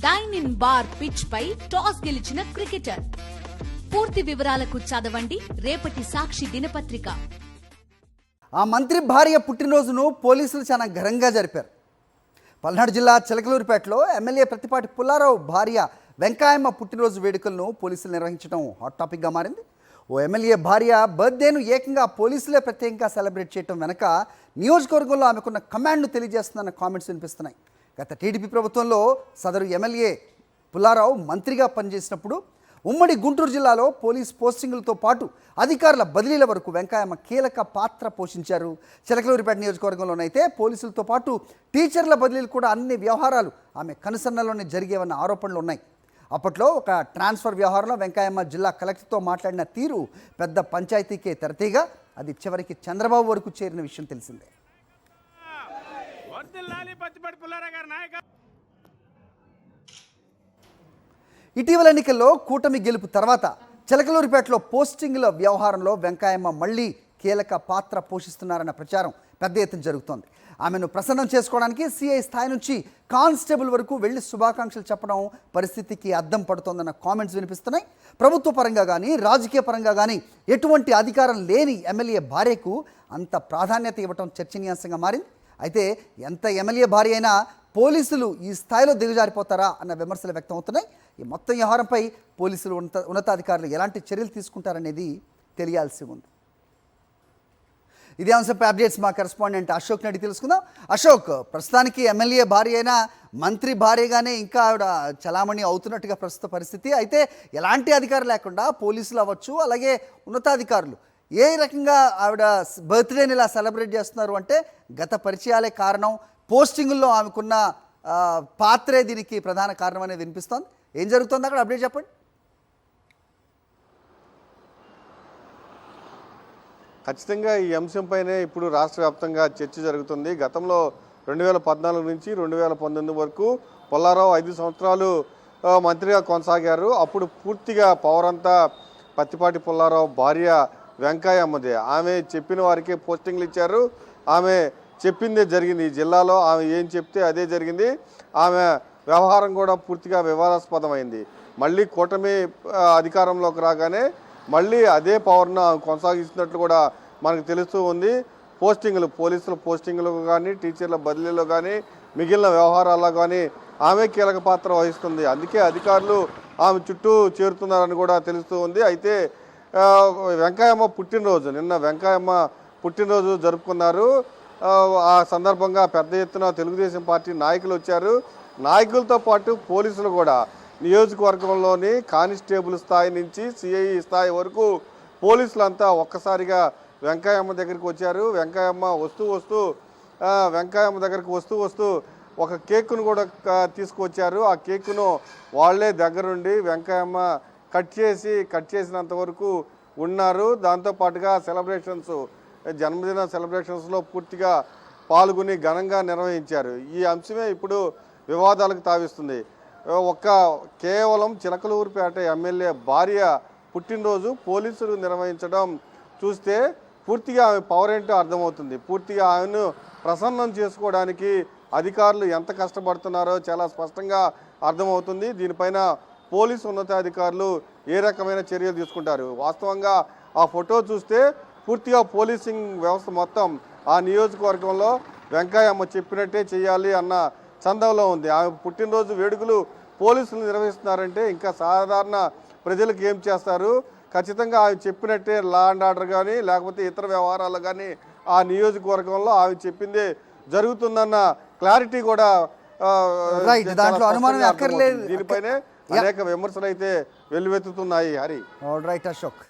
Dyne ఇన్ బార్ pitch పై టాస్ గెలిచిన క్రికెటర్. పూర్తి వివరాలకు చదవండి రేపటి సాక్షి దినపత్రిక. ఆ మంత్రి భార్య పుట్టినరోజును పోలీసులు చాలా ఘనంగా జరిపారు. పల్నాడు జిల్లా చిలకలూరిపేటలో ఎమ్మెల్యే ప్రతిపాటి పుల్లారావు భార్య వెంకాయమ్మ పుట్టినరోజు వేడుకలను పోలీసులు నిర్వహించడం హాట్ టాపిక్గా మారింది. ఓ ఎమ్మెల్యే భార్య బర్త్డేను ఏకంగా పోలీసులే ప్రత్యేకంగా సెలబ్రేట్ చేయడం వెనక నియోజకవర్గంలో ఆమెకున్న కమాండ్ను తెలియజేస్తుందన్న కామెంట్స్ వినిపిస్తున్నాయి. గత టీడీపీ ప్రభుత్వంలో సదరు ఎమ్మెల్యే పుల్లారావు మంత్రిగా పనిచేసినప్పుడు ఉమ్మడి గుంటూరు జిల్లాలో పోలీస్ పోస్టింగులతో పాటు అధికారుల బదిలీల వరకు వెంకాయమ్మ కీలక పాత్ర పోషించారు. చిలకలూరిపేట నియోజకవర్గంలోనైతే పోలీసులతో పాటు టీచర్ల బదిలీలు కూడా అన్ని వ్యవహారాలు ఆమె కనుసన్నలోనే జరిగేవన్న ఆరోపణలు ఉన్నాయి. అప్పట్లో ఒక ట్రాన్స్ఫర్ వ్యవహారంలో వెంకాయమ్మ జిల్లా కలెక్టర్తో మాట్లాడిన తీరు పెద్ద పంచాయతీకే తెరతీగా అది చివరికి చంద్రబాబు వరకు చేరిన విషయం తెలిసిందే. ఇటీవల ఎన్నికల్లో కూటమి గెలుపు తర్వాత చిలకలూరిపేటలో పోస్టింగ్ల వ్యవహారంలో వెంకాయమ్మ మళ్లీ కీలక పాత్ర పోషిస్తున్నారన్న ప్రచారం పెద్ద ఎత్తున జరుగుతోంది. ఆమెను ప్రసన్నం చేసుకోవడానికి సిఐ స్థాయి నుంచి కానిస్టేబుల్ వరకు వెళ్లి శుభాకాంక్షలు చెప్పడం పరిస్థితికి అద్దం పడుతోందన్న కామెంట్స్ వినిపిస్తున్నాయి. ప్రభుత్వ పరంగా కానీ రాజకీయ పరంగా కానీ ఎటువంటి అధికారం లేని ఎమ్మెల్యే భార్యకు అంత ప్రాధాన్యత ఇవ్వడం చర్చనీయాంశంగా మారింది. అయితే ఎంత ఎమ్మెల్యే భార్య అయినా పోలీసులు ఈ స్థాయిలో దిగజారిపోతారా అన్న విమర్శలు వ్యక్తం అవుతున్నాయి. ఈ మొత్తం వ్యవహారంపై పోలీసులు ఉన్నతాధికారులు ఎలాంటి చర్యలు తీసుకుంటారనేది తెలియాల్సి ఉంది. ఇదే అంశంపై అప్డేట్స్ మా కరెస్పాండెంట్ అశోక్ నడి తెలుసుకుందాం. అశోక్, ప్రస్తుతానికి ఎమ్మెల్యే భార్య అయినా మంత్రి భార్యగానే ఇంకా ఆవిడ చలామణి అవుతున్నట్టుగా ప్రస్తుత పరిస్థితి. అయితే ఎలాంటి అధికారం లేకుండా పోలీసులు అవ్వచ్చు, అలాగే ఉన్నతాధికారులు ఏ రకంగా ఆవిడ బర్త్డేని ఇలా సెలబ్రేట్ చేస్తున్నారు అంటే గత పరిచయాలే కారణం, పోస్టింగుల్లో ఆమెకున్న పాత్రే దీనికి ప్రధాన కారణం అనేది వినిపిస్తోంది. ఏం జరుగుతుంది అక్కడ అప్డేట్ చెప్పండి. ఖచ్చితంగా ఈ అంశంపైనే ఇప్పుడు రాష్ట్ర వ్యాప్తంగా చర్చ జరుగుతుంది. గతంలో 2014 నుంచి 2019 వరకు పుల్లారావు 5 సంవత్సరాలు మంత్రిగా కొనసాగారు. అప్పుడు పూర్తిగా పవర్ అంతా పత్తిపాటి పుల్లారావు భార్య వెంకాయమ్మదే. ఆమె చెప్పిన వారికే పోస్టింగ్లు ఇచ్చారు. ఆమె చెప్పిందే జరిగింది. ఈ జిల్లాలో ఆమె ఏం చెప్తే అదే జరిగింది. ఆమె వ్యవహారం కూడా పూర్తిగా వివాదాస్పదమైంది. మళ్ళీ కూటమి అధికారంలోకి రాగానే మళ్ళీ అదే పవర్ను కొనసాగిస్తున్నట్లు కూడా మనకు తెలుస్తూ ఉంది. పోస్టింగ్లు, పోలీసుల పోస్టింగ్లు కానీ, టీచర్ల బదిలీలో కానీ, మిగిలిన వ్యవహారాల్లో కానీ ఆమె కీలక పాత్ర వహిస్తుంది. అందుకే అధికారులు ఆమె చుట్టూ చేరుతున్నారని కూడా తెలుస్తూ ఉంది. అయితే వెంకాయమ్మ పుట్టినరోజు, నిన్న వెంకాయమ్మ పుట్టినరోజు జరుపుకున్నారు. ఆ సందర్భంగా పెద్ద ఎత్తున తెలుగుదేశం పార్టీ నాయకులు వచ్చారు. నాయకులతో పాటు పోలీసులు కూడా నియోజకవర్గంలోని కానిస్టేబుల్ స్థాయి నుంచి సిఐ స్థాయి వరకు పోలీసులంతా ఒక్కసారిగా వెంకాయమ్మ దగ్గరికి వచ్చారు. వెంకాయమ్మ దగ్గరికి వస్తూ ఒక కేకును కూడా తీసుకువచ్చారు. ఆ కేకును వాళ్లే దగ్గరుండి వెంకాయమ్మ కట్ చేసినంత వరకు ఉన్నారు. దాంతోపాటుగా జన్మదిన సెలబ్రేషన్స్లో పూర్తిగా పాల్గొని ఘనంగా నిర్వహించారు. ఈ అంశమే ఇప్పుడు వివాదాలకు తావిస్తుంది. కేవలం చిలకలూరిపేట ఎమ్మెల్యే భార్య పుట్టినరోజు పోలీసులు నిర్వహించడం చూస్తే పూర్తిగా ఆమె పవర్ ఏంటో అర్థమవుతుంది. పూర్తిగా ఆమెను ప్రసన్నం చేసుకోవడానికి అధికారులు ఎంత కష్టపడుతున్నారో చాలా స్పష్టంగా అర్థమవుతుంది. దీనిపైన పోలీసు ఉన్నతాధికారులు ఏ రకమైన చర్యలు తీసుకుంటారు. వాస్తవంగా ఆ ఫోటో చూస్తే పూర్తిగా పోలీసింగ్ వ్యవస్థ మొత్తం ఆ నియోజకవర్గంలో వెంకాయమ్మ చెప్పినట్టే చేయాలి అన్న చందంలో ఉంది. ఆమె పుట్టినరోజు వేడుకలు పోలీసులు నిర్వహిస్తున్నారంటే ఇంకా సాధారణ ప్రజలకు ఏం చేస్తారు? ఖచ్చితంగా ఆమె చెప్పినట్టే లా అండ్ ఆర్డర్ కానీ లేకపోతే ఇతర వ్యవహారాలు కానీ ఆ నియోజకవర్గంలో ఆమె చెప్పిందే జరుగుతుందన్న క్లారిటీ కూడా దీనిపైనే అనేక విమర్శలు అయితే వెల్లువెత్తుతున్నాయి. హరి, రైట్ అశోక్.